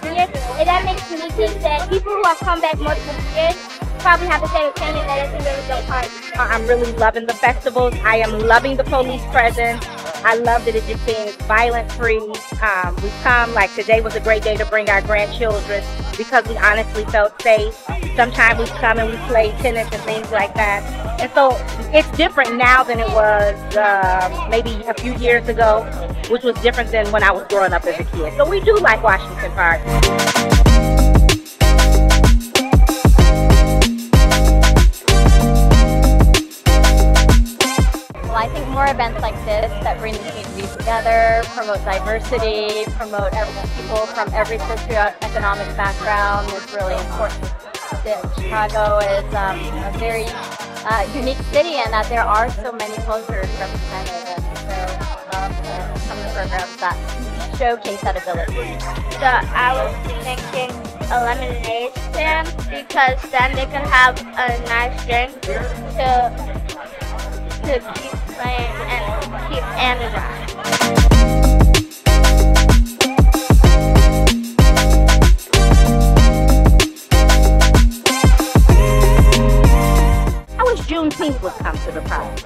years. And that makes me think that people who have come back multiple years probably have the same opinion that it's a really good party. I'm really loving the festivals. I am loving the police presence. I love that it just seems violence-free. We've come, like today was a great day to bring our grandchildren because we honestly felt safe. Sometimes we come and we play tennis and things like that. And so it's different now than it was maybe a few years ago, which was different than when I was growing up as a kid. So we do like Washington Park. I think more events like this that bring the community together, promote diversity, promote people from every socioeconomic background is really important. Chicago is a very unique city in that there are so many cultures represented, and so some of the programs that showcase that ability. So I was thinking a lemonade stand because then they can have a nice drink to keep playing and keep energized. I wish Juneteenth would come to the park.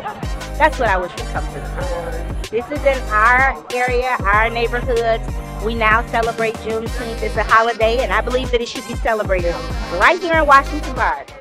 That's what I wish would come to the park. This is in our area, our neighborhoods. We now celebrate Juneteenth. It's a holiday, and I believe that it should be celebrated right here in Washington Park.